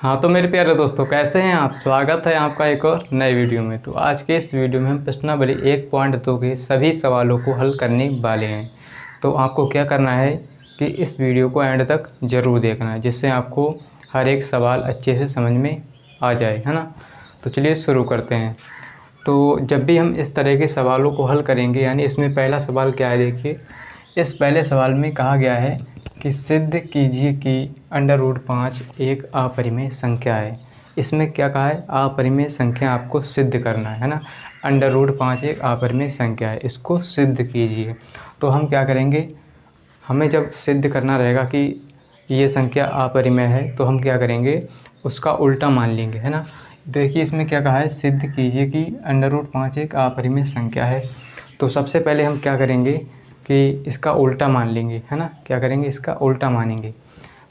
हाँ तो मेरे प्यारे दोस्तों, कैसे हैं आप। स्वागत है आपका एक और नए वीडियो में। तो आज के इस वीडियो में हम प्रश्नावली 1.2 के सभी सवालों को हल करने वाले हैं। तो आपको क्या करना है कि इस वीडियो को एंड तक ज़रूर देखना है, जिससे आपको हर एक सवाल अच्छे से समझ में आ जाए, है ना। तो चलिए शुरू करते हैं। तो जब भी हम इस तरह के सवालों को हल करेंगे, यानी इसमें पहला सवाल क्या है, देखिए। इस पहले सवाल में कहा गया है कि सिद्ध कीजिए कि √5 एक अपरिमेय संख्या है। इसमें क्या कहा है, अपरिमेय संख्या आपको सिद्ध करना है ना। √5 एक अपरिमेय संख्या है, इसको सिद्ध कीजिए। तो हम क्या करेंगे, हमें जब सिद्ध करना रहेगा कि ये संख्या अपरिमेय है, तो हम क्या करेंगे, उसका उल्टा मान लेंगे, है ना। देखिए इसमें क्या कहा है, सिद्ध कीजिए कि √5 एक अपरिमेय संख्या है। तो सबसे पहले हम क्या करेंगे कि इसका उल्टा मान लेंगे, है ना। क्या करेंगे, इसका उल्टा मानेंगे।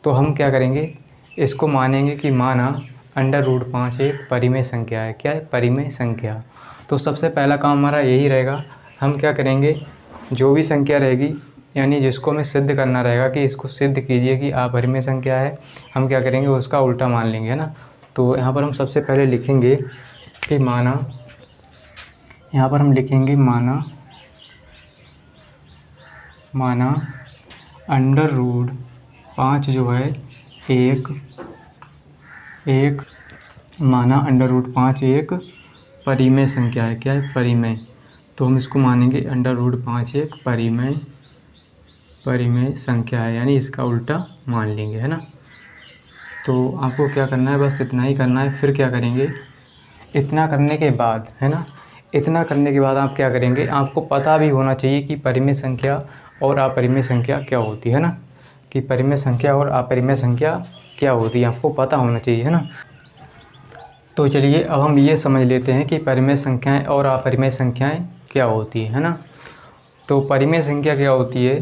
तो हम क्या करेंगे, इसको मानेंगे कि माना √5 एक परिमेय संख्या है। क्या है, परिमेय संख्या। तो सबसे पहला काम हमारा यही रहेगा। हम क्या करेंगे, जो भी संख्या रहेगी, यानी जिसको हमें सिद्ध करना रहेगा कि इसको सिद्ध कीजिए कि अपरिमेय संख्या है, हम क्या करेंगे, उसका उल्टा मान लेंगे, है ना। तो यहाँ पर हम सबसे पहले लिखेंगे कि माना, यहाँ पर हम लिखेंगे माना √5 जो है एक माना √5 एक परिमेय संख्या है। क्या है, परिमेय। तो हम इसको मानेंगे √5 एक परिमेय संख्या है, यानी इसका उल्टा मान लेंगे, है ना। तो आपको क्या करना है, बस इतना ही करना है। फिर क्या करेंगे, इतना करने के बाद, है ना, इतना करने के बाद आप क्या करेंगे, आपको पता भी होना चाहिए कि परिमेय संख्या और अपरिमेय संख्या क्या होती है ना, कि परिमेय संख्या और अपरिमेय संख्या क्या होती है, आपको पता होना चाहिए, है ना। तो चलिए अब हम ये समझ लेते हैं कि परिमेय संख्याएं और अपरिमेय संख्याएं क्या होती है ना। तो परिमेय संख्या क्या होती है,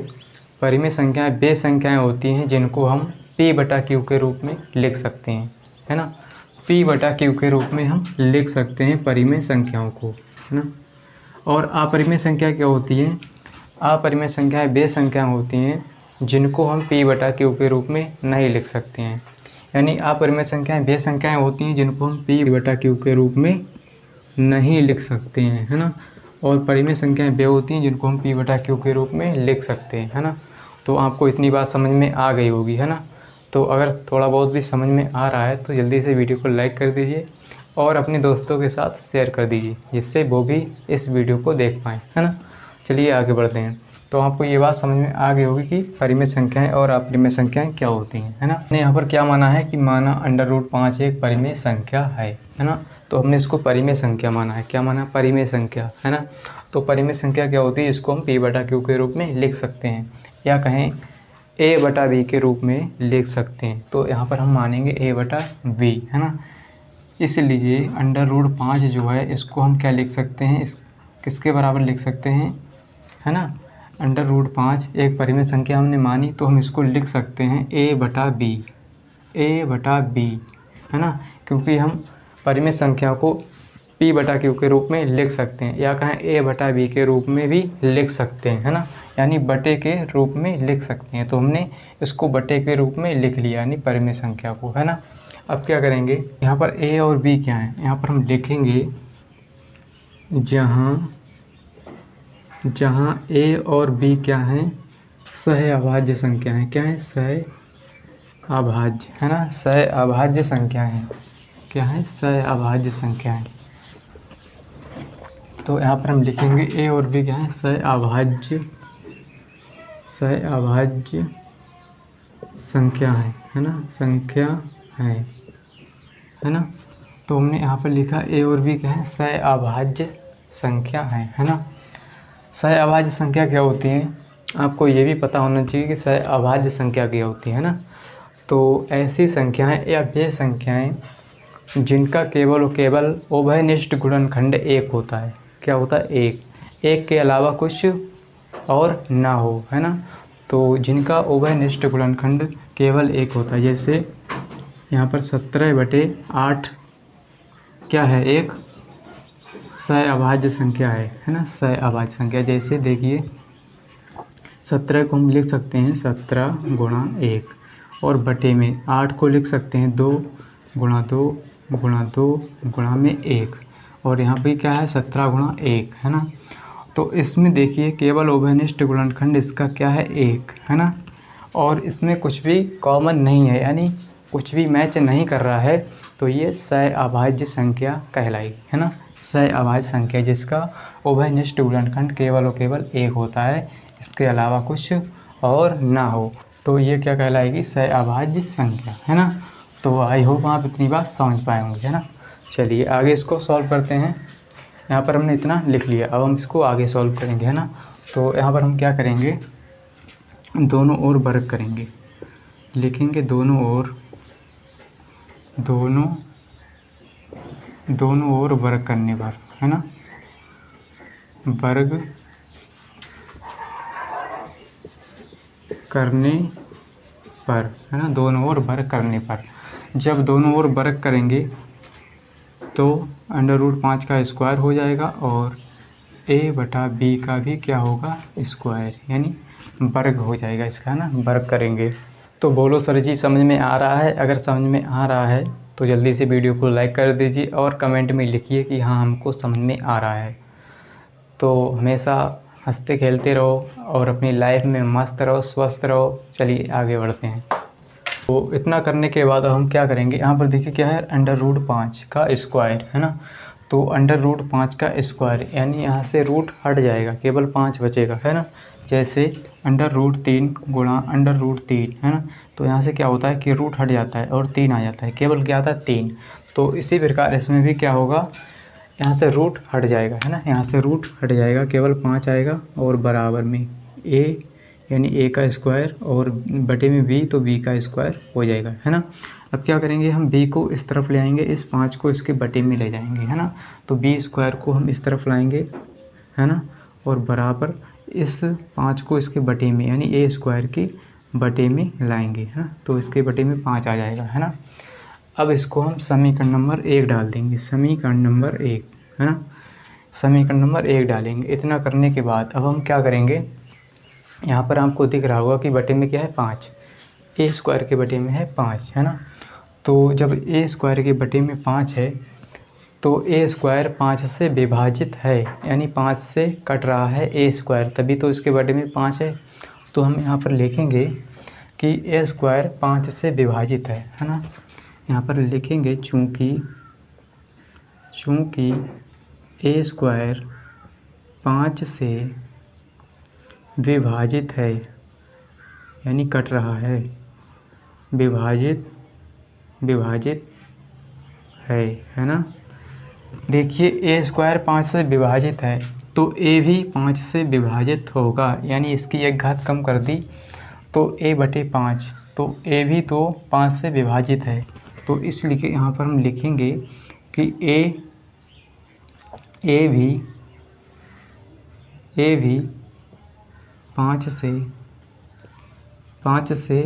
परिमेय संख्याएं वे संख्याएं होती हैं जिनको हम P/Q के रूप में लिख सकते हैं, है ना। P/Q के रूप में हम लिख सकते हैं परिमेय संख्याओं को, है ना। और अपरिमेय संख्या क्या होती है, अपरिमेय संख्याएं वे संख्याएं होती हैं जिनको हम P/Q के रूप में नहीं लिख सकते हैं। यानी अपरिमेय संख्याएं वे संख्याएं होती हैं जिनको हम P/Q के रूप में नहीं लिख सकते हैं, है ना। और परिमेय संख्याएं वे होती हैं जिनको हम P/Q के रूप में लिख सकते हैं, है ना। तो आपको इतनी बात समझ में आ गई होगी, है ना। तो अगर थोड़ा बहुत भी समझ में आ रहा है तो जल्दी से वीडियो को लाइक कर दीजिए और अपने दोस्तों के साथ शेयर कर दीजिए, जिससे वो भी इस वीडियो को देख पाएँ, है ना। चलिए आगे बढ़ते हैं। तो आपको ये बात समझ में आ गई होगी कि परिमेय संख्याएं और अपरिमेय संख्याएं क्या होती हैं, है ना। हमने यहाँ पर क्या माना है कि माना √5 एक परिमेय संख्या है ना। तो हमने इसको परिमेय संख्या माना है। क्या माना, परिमेय संख्या, है ना। तो परिमेय संख्या क्या होती है, इसको हम P/Q के रूप में लिख सकते हैं, या कहें A/B के रूप में लिख सकते हैं। तो यहाँ पर हम मानेंगे A/B, है ना। इसलिए √5 जो है इसको हम क्या लिख सकते हैं, इस किसके बराबर लिख सकते हैं, है ना। √5 एक परिमेय संख्या हमने मानी, तो हम इसको लिख सकते हैं A/B, है ना। क्योंकि हम परिमेय संख्या को P/Q के रूप में लिख सकते हैं, या कहें A/B के रूप में भी लिख सकते हैं, है ना। यानी बटे के रूप में लिख सकते हैं। तो हमने इसको बटे के रूप में लिख लिया, यानी परिमेय संख्या को, है ना। अब क्या करेंगे, यहाँ पर A और B क्या है, यहाँ पर हम लिखेंगे जहाँ A और B क्या हैं, सह-अभाज्य संख्या हैं। क्या है, सह-अभाज्य, है ना। सह-अभाज्य संख्या हैं। क्या है, सह-अभाज्य संख्या है। तो यहाँ पर हम लिखेंगे A और B क्या है, सह-अभाज्य संख्या है ना, संख्या है ना। तो हमने यहाँ पर लिखा A और B क्या है, सह-अभाज्य संख्या है ना। सह-अभाज्य संख्या क्या होती है, आपको ये भी पता होना चाहिए कि सह-अभाज्य संख्या क्या होती है ना। तो ऐसी संख्याएं या वे संख्याएं जिनका केवल और केवल उभयनिष्ठ गुणनखंड एक होता है। क्या होता है, एक के अलावा कुछ और ना हो, है ना। तो जिनका उभयनिष्ठ गुणनखंड केवल एक होता है, जैसे यहाँ पर 17/8 क्या है, एक सह-अभाज्य संख्या है ना। सह-अभाज्य संख्या, जैसे देखिए 17 को हम लिख सकते हैं 17 × 1, और बटे में 8 को लिख सकते हैं 2 गुणा 2 गुणा में 1, और यहाँ पे क्या है 17 गुणा 1, है ना। तो इसमें देखिए केवल उभयनिष्ठ गुणनखंड इसका क्या है 1, है ना, और इसमें कुछ भी कॉमन नहीं है, यानी कुछ भी मैच नहीं कर रहा है, तो ये सहअभाज्य संख्या कहलाएगी, है ना। सहअभाज्य संख्या जिसका उभयनिष्ठ गुणनखंड केवल और केवल 1 होता है, इसके अलावा कुछ और ना हो, तो ये क्या कहलाएगी सहअभाज्य संख्या, है ना। तो आई होप आप इतनी बात समझ पाए होंगे, है ना। चलिए आगे इसको सॉल्व करते हैं। यहाँ पर हमने इतना लिख लिया, अब हम इसको आगे सॉल्व करेंगे, है ना। तो यहाँ पर हम क्या करेंगे, दोनों ओर वर्ग करेंगे, लिखेंगे दोनों ओर वर्ग करने पर, है ना, वर्ग करने पर, है ना, दोनों ओर वर्ग करने पर। जब दोनों ओर वर्ग करेंगे तो √5 का स्क्वायर हो जाएगा और a/b का भी क्या होगा स्क्वायर, यानी वर्ग हो जाएगा इसका, है ना, वर्ग करेंगे। तो बोलो सर जी समझ में आ रहा है? अगर समझ में आ रहा है तो जल्दी से वीडियो को लाइक कर दीजिए और कमेंट में लिखिए कि हाँ हमको समझ में आ रहा है। तो हमेशा हंसते खेलते रहो और अपनी लाइफ में मस्त रहो, स्वस्थ रहो। चलिए आगे बढ़ते हैं। तो इतना करने के बाद अब हम क्या करेंगे, यहाँ पर देखिए क्या है √5 का स्क्वायर, है ना। तो √5 का स्क्वायर यानी यहाँ से रूट हट जाएगा, केवल 5 बचेगा, है ना। जैसे √3 गुणा √3, है ना। तो यहाँ से क्या होता है कि रूट हट जाता है और 3 आ जाता है, केवल क्या आता है 3। तो इसी प्रकार इसमें भी क्या होगा, यहाँ से रूट हट जाएगा, है ना, यहाँ से रूट हट जाएगा, केवल 5 आएगा और बराबर में a यानी a का स्क्वायर और बटे में b, तो b का स्क्वायर हो जाएगा, है ना। अब क्या करेंगे, हम b को इस तरफ ले आएंगे, इस 5 को इसके बटे में ले जाएंगे, है ना। तो b स्क्वायर को हम इस तरफ लाएंगे, है ना, और बराबर इस 5 को इसके बटे में यानी a स्क्वायर के बटे में लाएंगे, है ना। तो इसके बटे में 5 आ जाएगा, है ना। अब इसको हम समीकरण नंबर 1 डाल देंगे, समीकरण नंबर 1, है ना, समीकरण नंबर 1 डालेंगे। इतना करने के बाद अब हम क्या करेंगे, यहाँ पर आपको दिख रहा होगा कि बटे में क्या है 5, a स्क्वायर के बटे में है 5, है ना। तो जब a स्क्वायर के बटे में 5 है तो a स्क्वायर 5 से विभाजित है, यानी 5 से कट रहा है a स्क्वायर, तभी तो इसके बटे में 5 है। तो हम यहाँ पर लिखेंगे कि a स्क्वायर 5 से विभाजित है ना। यहाँ पर लिखेंगे चूँकि a स्क्वायर 5 से विभाजित है, यानी कट रहा है, विभाजित है ना। देखिए a स्क्वायर 5 से विभाजित है तो a भी 5 से विभाजित होगा, यानी इसकी एक घात कम कर दी तो a/5, तो a भी तो 5 से विभाजित है। तो इसलिए यहाँ पर हम लिखेंगे कि a भी 5 से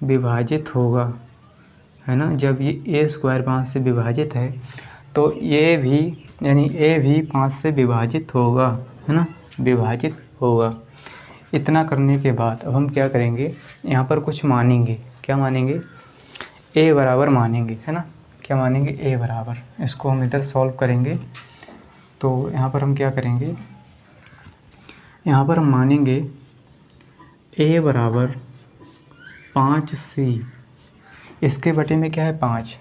विभाजित होगा, है ना। जब ये a स्क्वायर 5 से विभाजित है तो ये भी यानी a भी 5 से विभाजित होगा, है ना, विभाजित होगा। इतना करने के बाद अब हम क्या करेंगे, यहाँ पर कुछ मानेंगे। क्या मानेंगे, a बराबर मानेंगे, है ना। क्या मानेंगे, a बराबर। इसको हम इधर सॉल्व करेंगे तो यहाँ पर हम क्या करेंगे, यहाँ पर हम मानेंगे a बराबर 5c, इसके बटे में क्या है 5,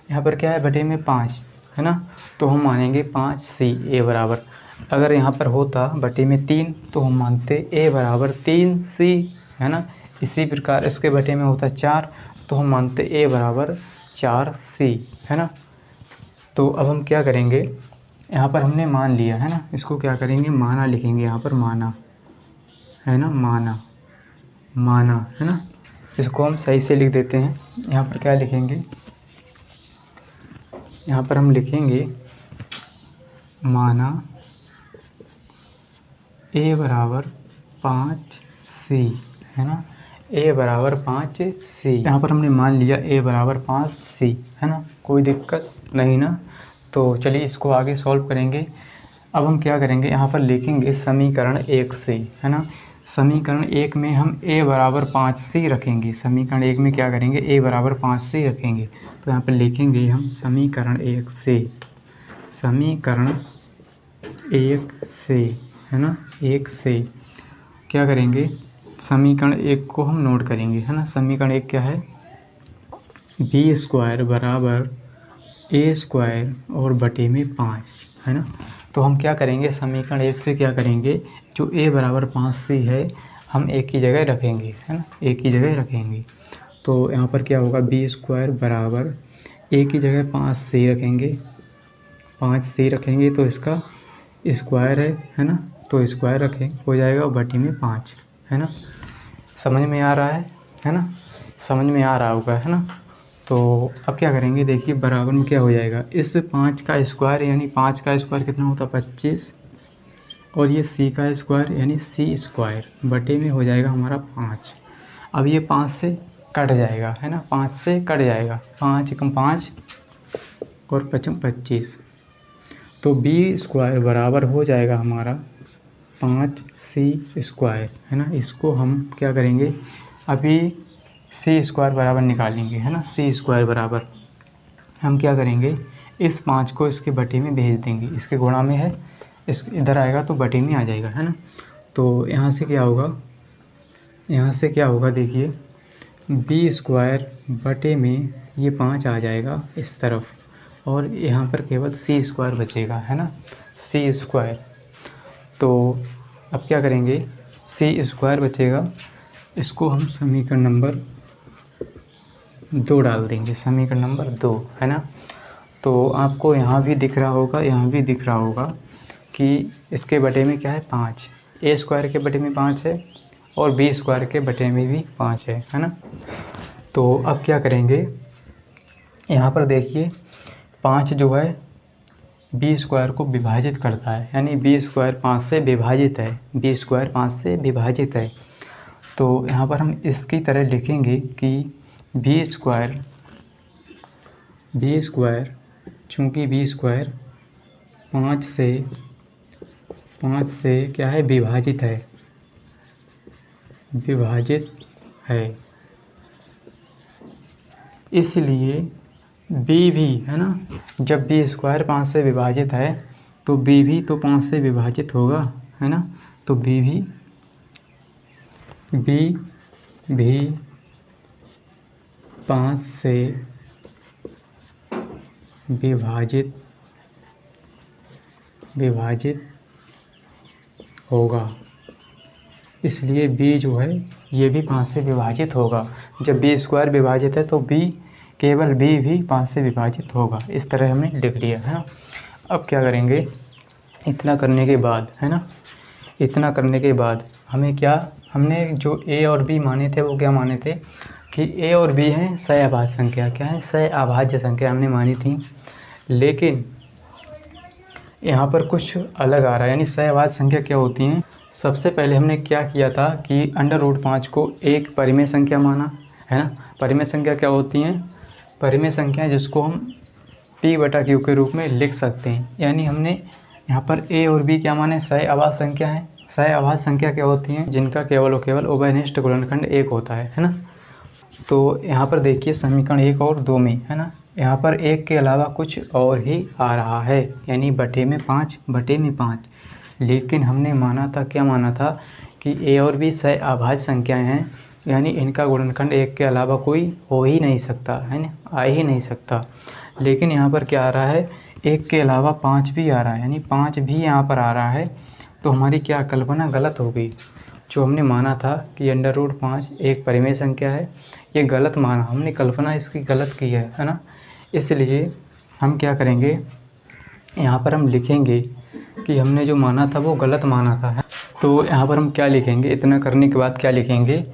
यहाँ पर क्या है बटे में 5, है ना। तो हम मानेंगे 5c a बराबर। अगर यहाँ पर होता बटे में 3 तो हम मानते a बराबर 3c, है ना। इसी प्रकार इसके बटे में होता 4 तो हम मानते a बराबर 4c, है ना। तो अब हम क्या करेंगे, यहाँ पर हमने मान लिया, है ना, इसको क्या करेंगे माना लिखेंगे, यहाँ पर माना, है ना, माना, है ना। इसको हम सही से लिख देते हैं। यहाँ पर क्या लिखेंगे, यहाँ पर हम लिखेंगे माना a बराबर 5c, है ना, a बराबर 5c। यहाँ पर हमने मान लिया a बराबर 5c, है ना, कोई दिक्कत नहीं ना। तो चलिए इसको आगे सॉल्व करेंगे। अब हम क्या करेंगे, यहाँ पर लिखेंगे समीकरण 1 से, है ना। समीकरण 1 में हम a बराबर 5 से रखेंगे। समीकरण 1 में क्या करेंगे, a बराबर 5 से रखेंगे। तो यहाँ पर लिखेंगे हम समीकरण 1 से, समीकरण 1 से, है ना, 1 से क्या करेंगे, समीकरण 1 को हम नोट करेंगे, है ना। समीकरण 1 क्या है, बी स्क्वायर बराबर ए स्क्वायर और बटे में 5, है ना। तो हम क्या करेंगे, समीकरण 1 से क्या करेंगे, जो a बराबर 5 से है हम एक की जगह रखेंगे, है ना, एक की जगह रखेंगे। तो यहाँ पर क्या होगा, बी स्क्वायर बराबर a की जगह 5 से रखेंगे, 5 से रखेंगे तो इसका स्क्वायर है ना, तो स्क्वायर रखें हो जाएगा बटे में 5, है ना। समझ में आ रहा है ना, समझ में आ रहा होगा, है ना। तो अब क्या करेंगे, देखिए बराबर में क्या हो जाएगा, इस 5 का स्क्वायर यानी 5 का स्क्वायर कितना होता है 25, और ये c का स्क्वायर यानी c स्क्वायर बटे में हो जाएगा हमारा 5। अब ये 5 से कट जाएगा, है ना, 5 से कट जाएगा, 5 एकम 5 और 5 25, तो b स्क्वायर बराबर हो जाएगा हमारा 5c स्क्वायर, है ना। इसको हम क्या करेंगे, अभी c स्क्वायर बराबर निकालेंगे, है ना। c स्क्वायर बराबर हम क्या करेंगे, इस 5 को इसके बटे में भेज देंगे, इसके गुणा में है, इस इधर आएगा तो बटे में आ जाएगा, है ना। तो यहाँ से क्या होगा, यहाँ से क्या होगा, देखिए बी स्क्वायर बटे में ये 5 आ जाएगा इस तरफ, और यहाँ पर केवल c स्क्वायर बचेगा, है ना, c स्क्वायर। तो अब क्या करेंगे, c स्क्वायर बचेगा, इसको हम समीकरण नंबर 2 डाल देंगे, समीकरण नंबर 2, है ना। तो आपको यहाँ भी दिख रहा होगा, यहाँ भी दिख रहा होगा कि इसके बटे में क्या है 5, a स्क्वायर के बटे में 5 है और b स्क्वायर के बटे में भी 5 है ना। तो अब क्या करेंगे, यहाँ पर देखिए 5 जो है b स्क्वायर को विभाजित करता है, यानी b स्क्वायर 5 से विभाजित है, b स्क्वायर 5 से विभाजित है। तो यहाँ पर हम इसकी तरह लिखेंगे कि b स्क्वायर चूँकि b स्क्वायर 5 से क्या है, विभाजित है, इसलिए b भी, है ना, जब b स्क्वायर 5 से विभाजित है तो b भी तो 5 से विभाजित होगा, है ना। तो b भी 5 से विभाजित होगा, इसलिए b जो है ये भी 5 से विभाजित होगा। जब b स्क्वायर विभाजित है तो केवल b भी 5 से विभाजित होगा। इस तरह हमने लिख लिया, है ना। अब क्या करेंगे, इतना करने के बाद, है ना, इतना करने के बाद हमने जो a और b माने थे वो क्या माने थे कि a और b हैं सहअभाज्य संख्या, क्या है, सहअभाज्य संख्या हमने मानी थी। लेकिन यहाँ पर कुछ अलग आ रहा है, यानी सहअभाज्य संख्या क्या होती हैं। सबसे पहले हमने क्या किया था कि √5 को एक परिमेय संख्या माना, है ना। परिमेय संख्या क्या होती हैं, परिमेय संख्या जिसको हम p/q के रूप में लिख सकते हैं। यानी हमने यहाँ पर a और b क्या माने, सहअभाज्य संख्या है। सहअभाज्य संख्या क्या होती हैं, जिनका केवल और केवल उभयनिष्ठ गुणनखंड 1 होता है ना। तो यहाँ पर देखिए समीकरण 1 और 2 में, है ना, यहाँ पर 1 के अलावा कुछ और ही आ रहा है, यानी बटे में 5। लेकिन हमने माना था, क्या माना था कि a और b सहअभाज्य संख्याएं हैं, यानी इनका गुणनखंड 1 के अलावा कोई हो ही नहीं सकता, है ना, आ ही नहीं सकता। लेकिन यहाँ पर क्या आ रहा है, 1 के अलावा 5 भी आ रहा है, यानी 5 भी यहाँ पर आ रहा है। तो हमारी क्या कल्पना गलत हो गई। जो हमने माना था कि √5 एक परिमेय संख्या है, ये गलत माना, हमने कल्पना इसकी गलत की है ना। इसलिए हम क्या करेंगे, यहाँ पर हम लिखेंगे कि हमने जो माना था वो गलत माना था। तो यहाँ पर हम क्या लिखेंगे, इतना करने के बाद क्या लिखेंगे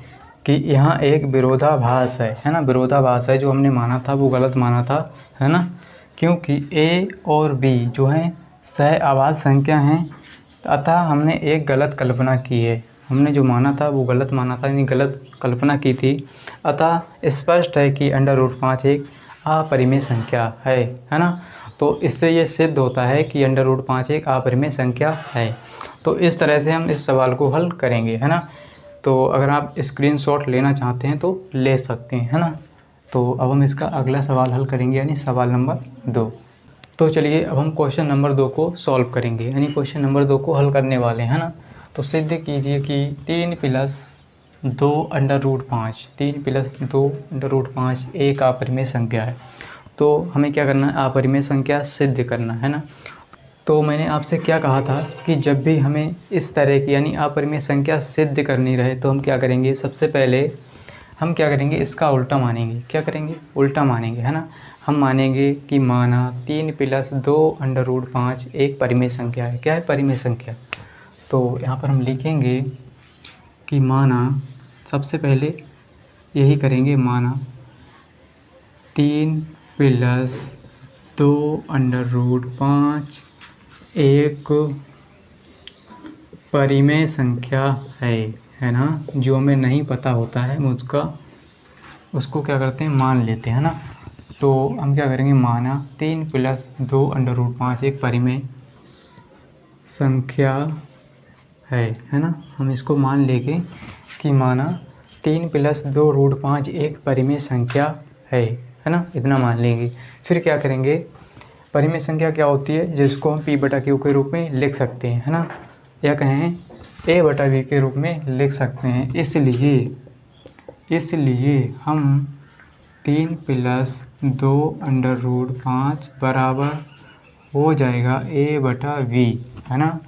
कि यहाँ एक विरोधाभास है ना, विरोधाभास है, जो हमने माना था वो गलत माना था, है ना। क्योंकि a और b जो हैं सहअभाज्य संख्या हैं, अतः हमने एक गलत कल्पना की है। हमने जो माना था वो गलत माना था, यानी गलत कल्पना की थी। अतः स्पष्ट है कि √5 एक अपरिमेय संख्या है ना। तो इससे ये सिद्ध होता है कि √5 एक अपरिमेय संख्या है। तो इस तरह से हम इस सवाल को हल करेंगे, है ना। तो अगर आप स्क्रीनशॉट लेना चाहते हैं तो ले सकते हैं, है ना। तो अब हम इसका अगला सवाल हल करेंगे, यानी सवाल नंबर 2। तो चलिए अब हम क्वेश्चन नंबर 2 को सॉल्व करेंगे, यानी क्वेश्चन नंबर 2 को हल करने वाले हैं, है ना। तो सिद्ध कीजिए कि 3 + 2 √5 3 + 2 √5 एक अपरिमेय संख्या है। तो हमें क्या करना है, अपरिमेय संख्या सिद्ध करना है ना। तो मैंने आपसे क्या कहा था कि जब भी हमें इस तरह की यानी अपरिमेय संख्या सिद्ध करनी रहे तो हम क्या करेंगे, सबसे पहले हम क्या करेंगे, इसका उल्टा मानेंगे। क्या करेंगे, उल्टा मानेंगे, है ना। हम मानेंगे कि माना 3 + 2 √5 एक परिमेय संख्या है। क्या है, परिमेय संख्या। तो यहाँ पर हम लिखेंगे कि माना, सबसे पहले यही करेंगे, माना 3 + 2 √5 एक परिमेय संख्या है ना। जो हमें नहीं पता होता है उसको क्या करते हैं, मान लेते हैं ना। तो हम क्या करेंगे, माना 3 + 2 √5 एक परिमेय संख्या है ना। हम इसको मान लेंगे कि माना 3 + 2 √5 एक परिमेय संख्या है ना। इतना मान लेंगे। फिर क्या करेंगे, परिमेय संख्या क्या होती है, जिसको हम P/Q के रूप में लिख सकते हैं, है ना, या कहें A/V के रूप में लिख सकते हैं। इसलिए हम 3 + 2 √5 बराबर हो जाएगा A/V, है ना।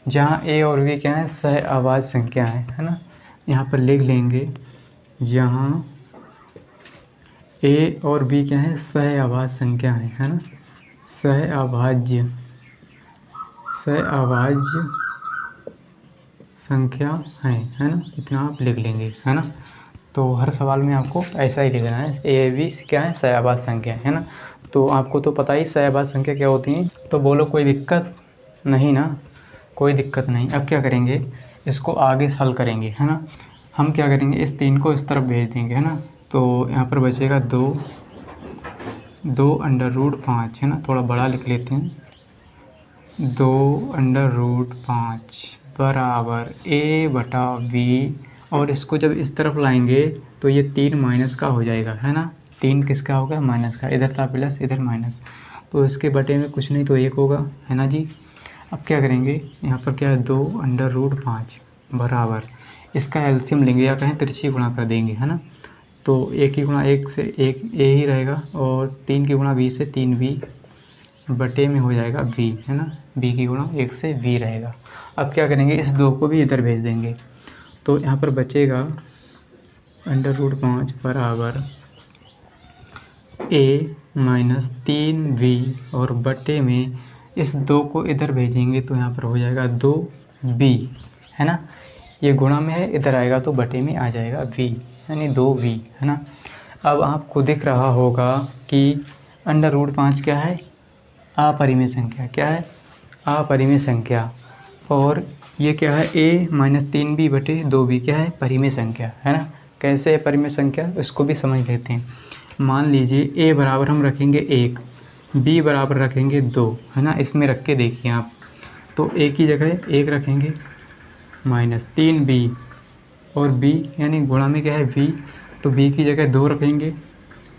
जहाँ A और V क्या है, सहअभाज्य संख्या है ना। यहाँ पर लिख लेंगे, जहाँ A और B क्या है, सहअभाज्य संख्या है ना। सहअभाज्य संख्या है ना। इतना आप लिख लेंगे, है ना। तो हर सवाल में आपको ऐसा ही लिखना है, A B क्या है, सहअभाज्य संख्या है ना। तो आपको तो पता ही सहअभाज्य संख्या क्या होती है। तो बोलो, कोई दिक्कत नहीं ना, कोई दिक्कत नहीं। अब क्या करेंगे, इसको आगे हल करेंगे, है ना। हम क्या करेंगे, इस 3 को इस तरफ भेज देंगे, है ना। तो यहाँ पर बचेगा 2 √5, है ना। थोड़ा बड़ा लिख लेते हैं, 2 √5 बराबर A/V। और इसको जब इस तरफ लाएंगे तो ये 3 माइनस का हो जाएगा, है ना। 3 किसका होगा, माइनस का। इधर था प्लस, इधर माइनस, तो इसके बटे में कुछ नहीं तो 1 होगा, है ना जी। अब क्या करेंगे, यहाँ पर क्या है, 2 √5 बराबर, इसका एलसीएम लेंगे या कहें तिरछी गुणा कर देंगे, है ना। तो 1 की गुणा 1 से 1 A ही रहेगा, और 3 की गुणा V से 3V बटे में हो जाएगा V, है ना। B की गुणा 1 से V रहेगा। अब क्या करेंगे, इस 2 को भी इधर भेज देंगे। तो यहाँ पर बचेगा √5 बराबर A - 3V, और बटे में इस 2 को इधर भेजेंगे तो यहाँ पर हो जाएगा 2V, है ना। ये गुणा में है, इधर आएगा तो बटे में आ जाएगा V, यानी 2V, है ना। अब आपको दिख रहा होगा कि √5 क्या है, अपरिमेय संख्या। क्या है, अपरिमेय संख्या। और ये क्या है, A - 3B बटे 2B क्या है, परिमेय संख्या, है ना। कैसे है परिमेय संख्या, इसको भी समझ लेते हैं। मान लीजिए A बराबर हम रखेंगे 1, B बराबर रखेंगे 2, है ना। इसमें रख के देखिए आप, तो A की जगह 1 रखेंगे, -3B, और B यानी गुणा में क्या है, V, तो B की जगह 2 रखेंगे,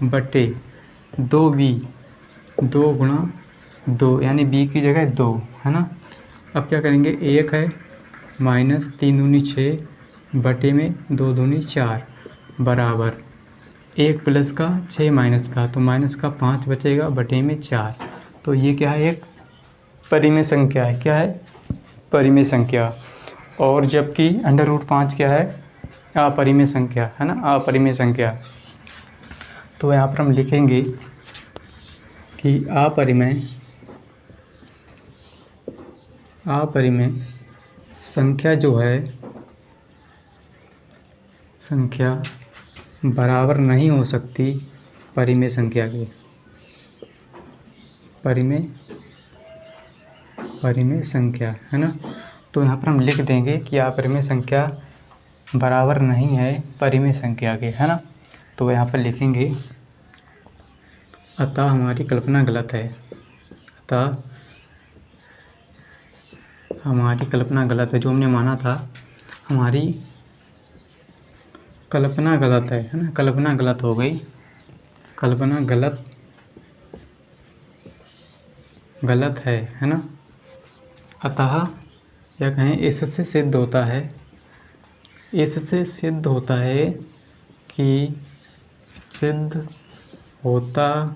बटे 2B, 2 गुणा 2 यानी B की जगह 2, है ना। अब क्या करेंगे, 1 है, -3 दूनी 6 बटे में 2 दूनी 4 बराबर 1 प्लस का 6 माइनस का, तो माइनस का 5 बचेगा बटे में 4। तो ये क्या है, एक परिमेय संख्या है। क्या है, परिमेय संख्या। और जबकि √5 क्या है, अपरिमेय संख्या, है ना, अपरिमेय संख्या। तो यहाँ पर हम लिखेंगे कि अपरिमेय संख्या जो है, संख्या बराबर नहीं हो सकती परिमेय संख्या के। परिमेय संख्या, है ना। तो यहाँ पर हम लिख देंगे कि अपरिमेय संख्या बराबर नहीं है परिमेय संख्या के, है ना। तो यहाँ पर लिखेंगे, अतः हमारी कल्पना गलत है। अतः हमारी कल्पना गलत है। जो हमने माना था हमारी कल्पना गलत है ना, कल्पना गलत हो गई, कल्पना गलत है ना। अतः या कहें इससे सिद्ध होता है, इससे सिद्ध होता है कि सिद्ध होता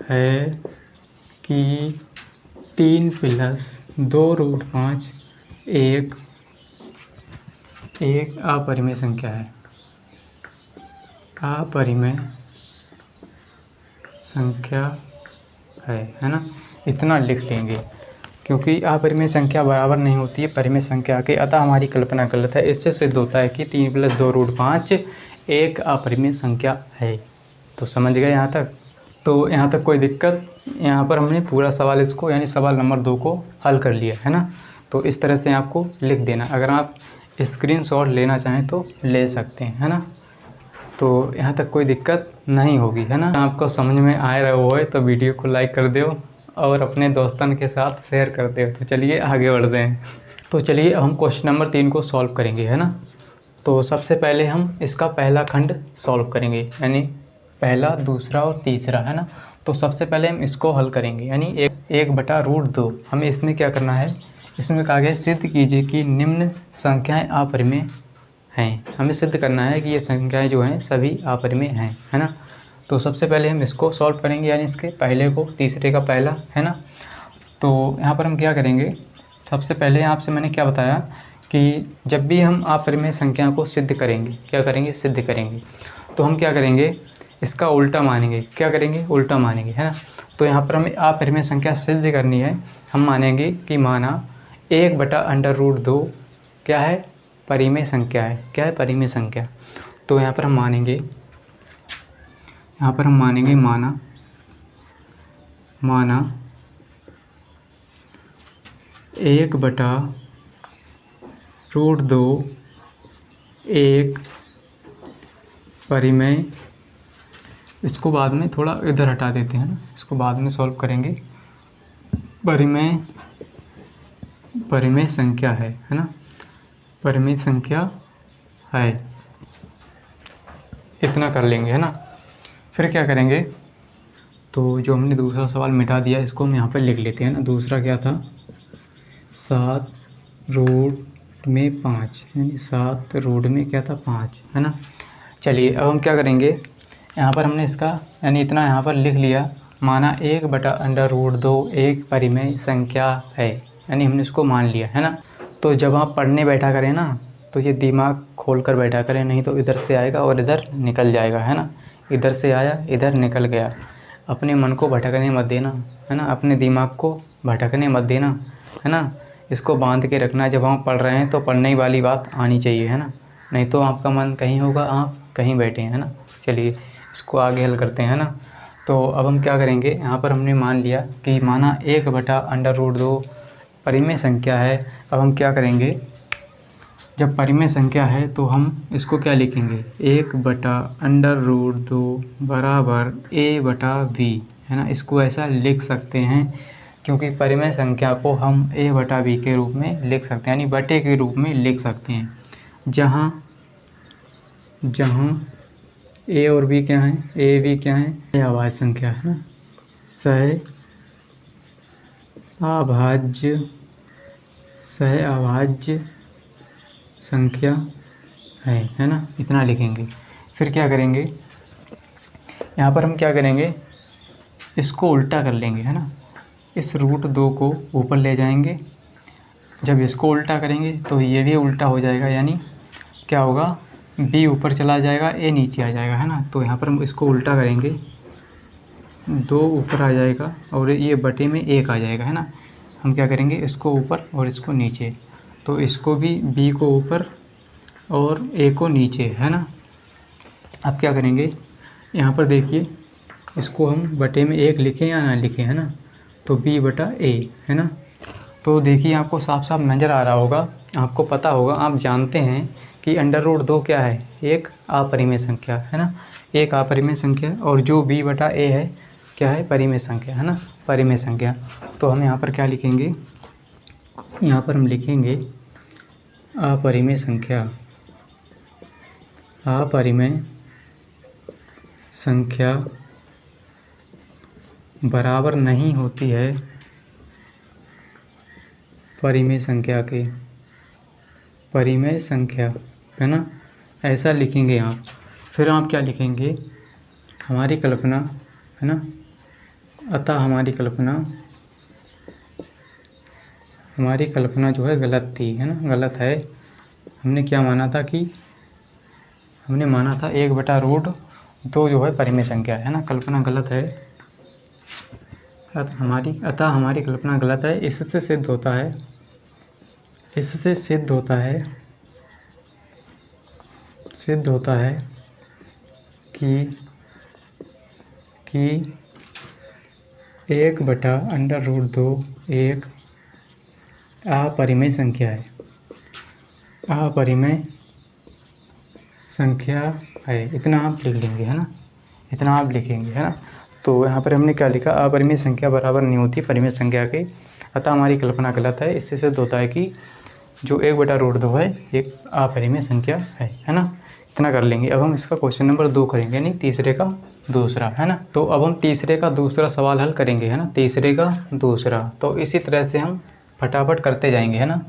है कि 3 + 2√5 एक अपरिमेय संख्या है, अपरिमेय संख्या है ना। इतना लिख लेंगे क्योंकि अपरिमेय संख्या बराबर नहीं होती है परिमेय संख्या के। अतः हमारी कल्पना गलत है। इससे सिद्ध होता है कि 3 + 2√5 एक अपरिमेय संख्या है। तो समझ गए यहाँ तक? तो यहाँ तक कोई दिक्कत? यहाँ पर हमने पूरा सवाल इसको यानी सवाल नंबर 2 को हल कर लिया है ना। तो इस तरह से आपको लिख देना। अगर आप स्क्रीनशॉट लेना चाहें तो ले सकते हैं, है ना। तो यहाँ तक कोई दिक्कत नहीं होगी, है ना। आपको समझ में आ रहा हो तो वीडियो को लाइक कर दो और अपने दोस्तों के साथ शेयर कर दो। तो चलिए आगे बढ़ते हैं। तो चलिए अब हम क्वेश्चन नंबर 3 को सॉल्व करेंगे, है ना। तो सबसे पहले हम इसका पहला खंड सॉल्व करेंगे, यानी पहला, दूसरा और तीसरा, है ना। तो सबसे पहले हम इसको हल करेंगे, यानी 1/√2। हमें इसमें क्या करना है, इसमें कहा गया सिद्ध कीजिए कि निम्न संख्याएं अपरिमेय हैं। हमें सिद्ध करना है कि ये संख्याएं जो हैं सभी अपरिमेय हैं, है ना। तो सबसे पहले हम इसको सॉल्व करेंगे, यानी इसके पहले को, तीसरे का पहला, है ना। तो यहाँ पर हम क्या करेंगे, सबसे पहले आपसे मैंने क्या बताया कि जब भी हम अपरिमेय संख्या को सिद्ध करेंगे, क्या करेंगे, सिद्ध करेंगे, तो हम क्या करेंगे, इसका उल्टा मानेंगे। क्या करेंगे, उल्टा मानेंगे, है ना। तो यहाँ पर हमें अपरिमेय संख्या सिद्ध करनी है। हम मानेंगे कि माना 1/√2 क्या है, परिमेय संख्या है। क्या है, परिमेय संख्या। तो यहाँ पर हम मानेंगे, माना 1/√2 एक परिमेय। इसको बाद में थोड़ा इधर हटा देते हैं ना, इसको बाद में सॉल्व करेंगे। परिमेय संख्या है ना, परिमेय संख्या है। इतना कर लेंगे, है ना। फिर क्या करेंगे, तो जो हमने दूसरा सवाल मिटा दिया इसको हम यहाँ पर लिख लेते हैं ना। दूसरा क्या था, 7√5, यानी 7 क्या था, 5, है ना। चलिए अब हम क्या करेंगे, यहाँ पर हमने इसका यानी इतना यहाँ पर लिख लिया। माना 1/√2 एक परिमेय संख्या है, यानी हमने इसको मान लिया, है ना। तो जब आप पढ़ने बैठा करें ना, तो ये दिमाग खोल कर बैठा करें, नहीं तो इधर से आएगा और इधर निकल जाएगा, है ना। इधर से आया, इधर निकल गया। अपने मन को भटकने मत देना, है ना। अपने दिमाग को भटकने मत देना, है ना। इसको बांध के रखना। जब हम पढ़ रहे हैं तो पढ़ने वाली बात आनी चाहिए, है ना। नहीं तो आपका मन कहीं होगा, आप कहीं बैठे हैं, है ना। चलिए इसको आगे हल करते हैं, है ना। तो अब हम क्या करेंगे, यहाँ पर हमने मान लिया कि माना 1/√2 परिमेय संख्या है। अब हम क्या करेंगे, जब परिमेय संख्या है तो हम इसको क्या लिखेंगे, 1/√2 बराबर a/v, है ना। इसको ऐसा लिख सकते हैं क्योंकि परिमेय संख्या को हम a/v के रूप में लिख सकते हैं, यानी बटे के रूप में लिख सकते हैं। जहाँ a और b क्या है, a b क्या है, अभाज्य संख्या, है ना। अभाज्य संख्या है ना। इतना लिखेंगे। फिर क्या करेंगे, यहाँ पर हम क्या करेंगे, इसको उल्टा कर लेंगे, है ना। इस √2 को ऊपर ले जाएंगे। जब इसको उल्टा करेंगे तो ये भी उल्टा हो जाएगा, यानी क्या होगा, b ऊपर चला जाएगा, a नीचे आ जाएगा, है ना। तो यहाँ पर हम इसको उल्टा करेंगे, 2 ऊपर आ जाएगा और ये बटे में 1 आ जाएगा, है ना। हम क्या करेंगे, इसको ऊपर और इसको नीचे। तो इसको भी b को ऊपर और a को नीचे, है ना। अब क्या करेंगे, यहाँ पर देखिए, इसको हम बटे में 1 लिखें या ना लिखें, है ना। तो b/a, है ना। तो देखिए आपको साफ साफ नज़र आ रहा होगा, आपको पता होगा, आप जानते हैं कि √2 क्या है, एक अपरिमेय संख्या, है ना। एक अपरिमेय संख्या, और जो b/a है क्या है, परिमेय संख्या है ना, परिमेय संख्या। तो हम यहाँ पर क्या लिखेंगे, यहाँ पर हम लिखेंगे अपरिमेय संख्या। अपरिमेय संख्या बराबर नहीं होती है परिमेय संख्या के, परिमेय संख्या है ना, ऐसा लिखेंगे आप। फिर आप क्या लिखेंगे, हमारी कल्पना है ना, अतः हमारी कल्पना जो है गलत थी, है ना, गलत है। हमने क्या माना था कि हमने माना था 1/√2 जो है परिमेय संख्या है ना, कल्पना गलत है। अतः हमारी कल्पना गलत है। इससे सिद्ध होता है कि 1/√2 एक अपरिमेय संख्या है, अपरिमेय संख्या है। इतना आप लिख लेंगे, है ना, इतना आप लिखेंगे, है ना। तो यहाँ पर हमने क्या लिखा, अपरिमेय संख्या बराबर नहीं होती परिमेय संख्या के, अतः हमारी कल्पना गलत है। इससे सिद्ध होता है कि जो 1/√2 है एक अपरिमेय संख्या है ना। इतना कर लेंगे। अब हम इसका क्वेश्चन नंबर 2 करेंगे, यानी तीसरे का दूसरा, है ना। तो अब हम तीसरे का दूसरा सवाल हल करेंगे, है ना, तीसरे का दूसरा। तो इसी तरह से हम फटाफट करते जाएंगे, है ना।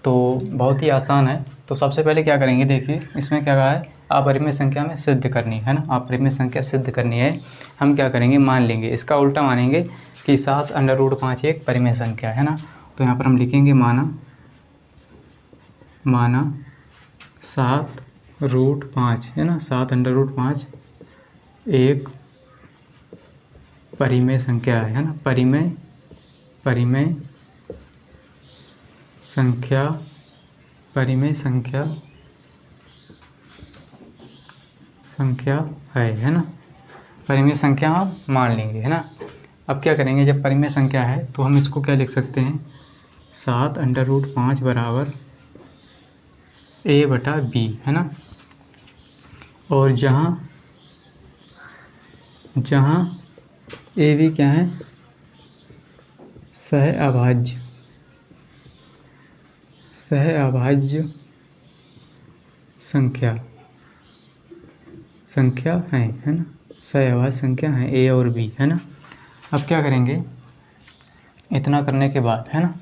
तो बहुत ही आसान है। तो सबसे पहले क्या करेंगे, देखिए इसमें क्या कहा है, अपरिमेय संख्या में सिद्ध करनी है ना, अपरिमेय संख्या सिद्ध करनी है। हम क्या करेंगे, मान लेंगे, इसका उल्टा मानेंगे कि 7√5 एक परिमेय संख्या है ना। तो यहाँ पर हम लिखेंगे माना 7√5 है ना, 7√5 एक परिमेय संख्या है ना, परिमेय संख्या है ना, परिमेय संख्या आप मान लेंगे, है ना। अब क्या करेंगे, जब परिमेय संख्या है तो हम इसको क्या लिख सकते हैं, 7√5 बराबर a/b है ना। और जहाँ a b क्या है, सहअभाज्य संख्या है ना, सहअभाज्य संख्या है a और b, है ना। अब क्या करेंगे, इतना करने के बाद, है ना,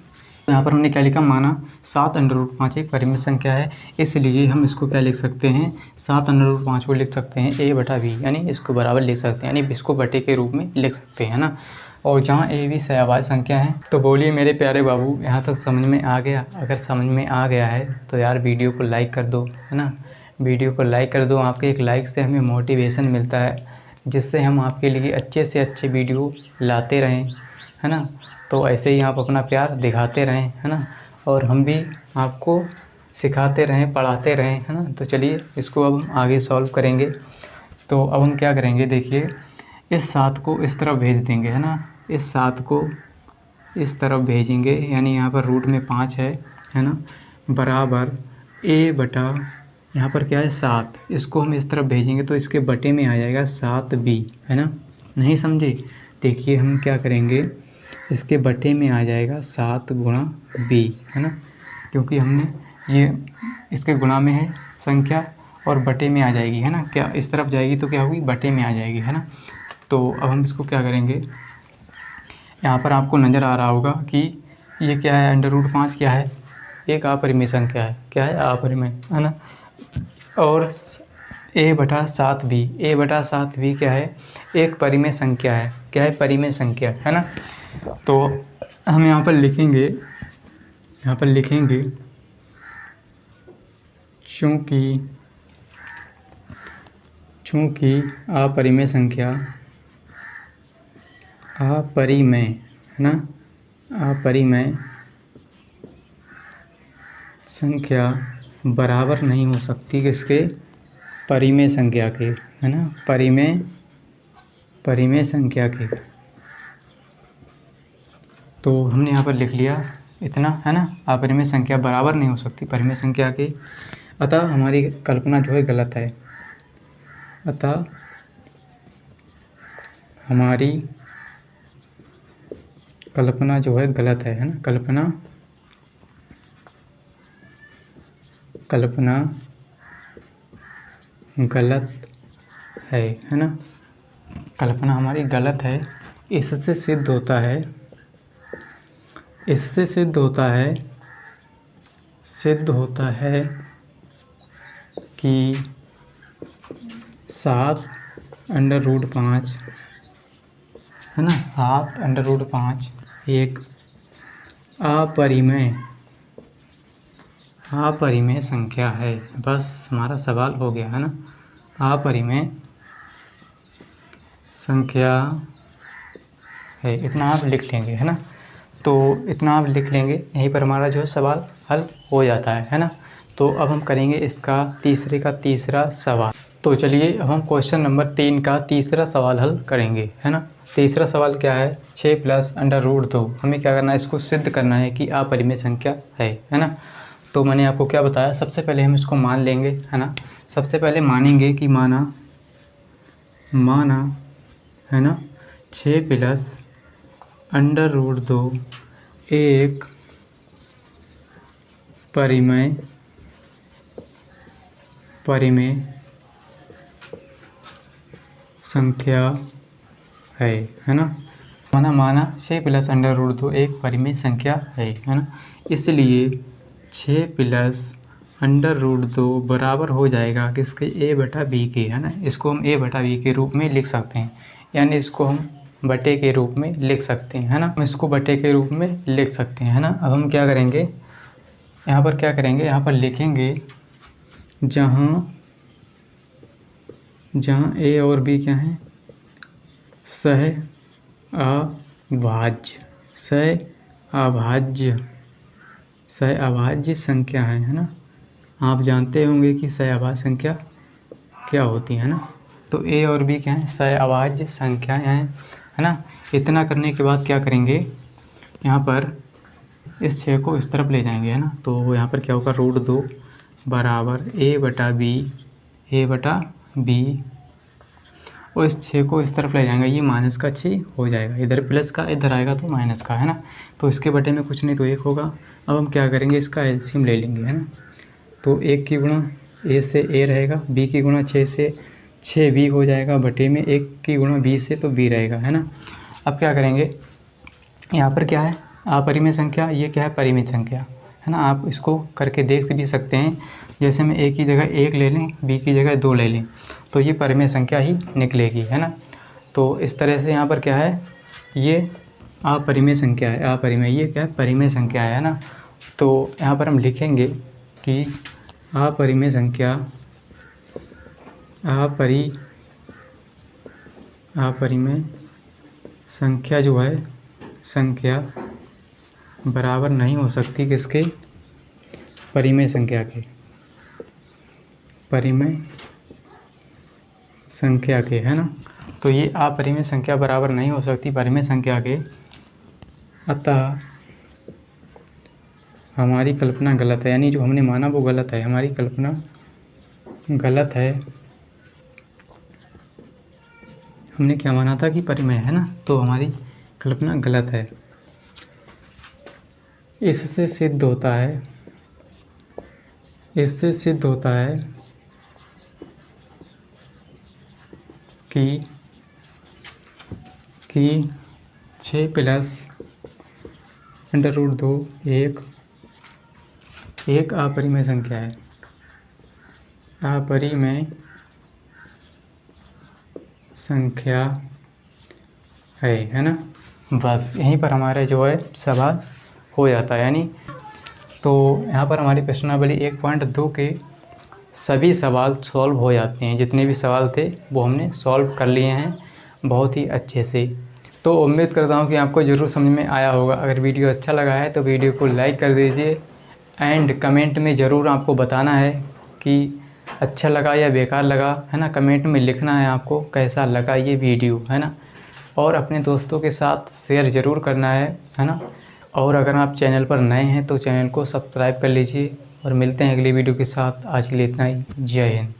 यहाँ पर हमने क्या लिखा, माना 7√5 एक परिमेय संख्या है, इसलिए हम इसको क्या लिख सकते हैं, 7√5 को लिख सकते हैं a/b, यानी इसको बराबर लिख सकते हैं, यानी इसको बटे के रूप में लिख सकते हैं ना। और जहाँ a b सहअभाज्य संख्या है। तो बोलिए मेरे प्यारे बाबू, यहाँ तक समझ में आ गया? अगर समझ में आ गया है तो यार वीडियो को लाइक कर दो, है ना, वीडियो को लाइक कर दो। आपके एक लाइक से हमें मोटिवेशन मिलता है, जिससे हम आपके लिए अच्छे से अच्छे वीडियो लाते रहें, है ना। तो ऐसे ही आप अपना प्यार दिखाते रहें, है ना, और हम भी आपको सिखाते रहें, पढ़ाते रहें, है ना। तो चलिए इसको अब हम आगे सॉल्व करेंगे। तो अब हम क्या करेंगे, देखिए इस 7 को इस तरफ भेज देंगे, है ना, इस 7 को इस तरफ भेजेंगे, यानी यहाँ पर रूट में 5 है ना, बराबर a/, यहाँ पर क्या है 7, इसको हम इस तरफ भेजेंगे तो इसके बटे में आ जाएगा 7b, है ना। नहीं समझे? देखिए हम क्या करेंगे, इसके बटे में आ जाएगा 7 गुणा b, है ना, क्योंकि हमने ये इसके गुणा में है संख्या और बटे में आ जाएगी, है ना। क्या इस तरफ जाएगी तो क्या होगी, बटे में आ जाएगी, है ना। तो अब हम इसको क्या करेंगे, यहाँ पर आपको नज़र आ रहा होगा कि ये क्या है, √5 क्या है, एक अपरिमेय संख्या है, क्या है, अपरिमेय, है ना। और a/7b क्या है, एक परिमेय संख्या है, क्या है, परिमेय संख्या, है ना। तो हम यहाँ पर लिखेंगे चूँकि अपरिमेय संख्या अपरिमेय, है ना, अपरिमेय संख्या बराबर नहीं हो सकती किसके, परिमेय संख्या के, है ना, परिमेय संख्या के। तो हमने यहाँ पर लिख लिया इतना, है ना, अपरिमेय संख्या बराबर नहीं हो सकती परिमेय संख्या के, अतः हमारी कल्पना जो है गलत है, अतः हमारी कल्पना जो है गलत है ना, कल्पना गलत है ना, कल्पना हमारी गलत है। इससे सिद्ध होता है कि 7√5 है ना, 7√5 एक अपरिमेय संख्या है। बस हमारा सवाल हो गया है ना, अपरिमेय संख्या है, इतना आप लिख लेंगे है ना। तो इतना आप लिख लेंगे, यहीं पर हमारा जो है सवाल हल हो जाता है ना। तो अब हम करेंगे इसका तीसरा सवाल। तो चलिए अब हम क्वेश्चन नंबर 3 का तीसरा सवाल हल करेंगे है ना। तीसरा सवाल क्या है, 6 + √2। हमें क्या करना है, इसको सिद्ध करना है कि अपरिमेय संख्या है ना। तो मैंने आपको क्या बताया, सबसे पहले हम इसको मान लेंगे है ना। सबसे पहले मानेंगे कि माना है ना, 6 + √2 एक परिमेय संख्या है ना। माना 6 + √2 एक परिमेय संख्या है ना। इसलिए 6 + √2 बराबर हो जाएगा किसके, a/b के है ना। इसको हम a/b के रूप में लिख सकते हैं, यानी इसको हम बटे के रूप में लिख सकते हैं है ना। हम इसको बटे के रूप में लिख सकते हैं है ना। अब हम क्या करेंगे, यहाँ पर लिखेंगे जहाँ a और b क्या हैं, सहअभाज्य संख्या है ना। आप जानते होंगे कि सहअभाज्य संख्या क्या होती है ना। तो a और b क्या हैं, सहअभाज्य संख्याएं हैं है ना। इतना करने के बाद क्या करेंगे, यहाँ पर इस 6 को इस तरफ ले जाएंगे है ना। तो यहाँ पर क्या होगा, √2 बराबर a/b और इस 6 को इस तरफ ले जाएंगे, ये -6 हो जाएगा, इधर प्लस का इधर आएगा तो माइनस का है ना। तो इसके बटे में कुछ नहीं तो 1 होगा। अब हम क्या करेंगे, इसका एलसीएम ले लेंगे है ना। तो 1 की गुणा a से a रहेगा, b की गुणा 6 से 6b हो जाएगा, बटे में 1 की गुणा b से तो b रहेगा है ना। अब क्या करेंगे, यहाँ पर क्या है, अपरिमेय संख्या, ये क्या है, परिमेय संख्या है ना। आप इसको करके देख भी सकते हैं, जैसे मैं a की जगह 1 ले लें, b की जगह 2 ले लें, तो ये परिमेय संख्या ही निकलेगी है ना। तो इस तरह से यहाँ पर क्या है, ये अपरिमेय संख्या है, अपरिमेय, ये क्या है, परिमेय संख्या है ना। तो यहाँ पर हम लिखेंगे कि अपरिमेय संख्या जो है, संख्या बराबर नहीं हो सकती किसके, परिमेय संख्या के, परिमेय संख्या के है ना। तो ये अपरिमेय संख्या बराबर नहीं हो सकती परिमेय संख्या के, अतः हमारी कल्पना गलत है, यानी जो हमने माना वो गलत है, हमारी कल्पना गलत है। हमने क्या माना था कि परिमेय है ना, तो हमारी कल्पना गलत है। इससे सिद्ध होता है कि 6 + √2 एक अपरिमेय संख्या है, अपरिमेय संख्या है ना। बस यहीं पर हमारे जो है सवाल हो जाता है, यानी तो यहाँ पर हमारी प्रश्नावली 1.2 के सभी सवाल सॉल्व हो जाते हैं। जितने भी सवाल थे वो हमने सॉल्व कर लिए हैं बहुत ही अच्छे से। तो उम्मीद करता हूँ कि आपको ज़रूर समझ में आया होगा। अगर वीडियो अच्छा लगा है तो वीडियो को लाइक कर दीजिए एंड कमेंट में ज़रूर आपको बताना है कि अच्छा लगा या बेकार लगा है ना। कमेंट में लिखना है आपको कैसा लगा ये वीडियो है ना, और अपने दोस्तों के साथ शेयर ज़रूर करना है ना। और अगर आप चैनल पर नए हैं तो चैनल को सब्सक्राइब कर लीजिए, और मिलते हैं अगली वीडियो के साथ। आज के लिए इतना ही, जय हिंद।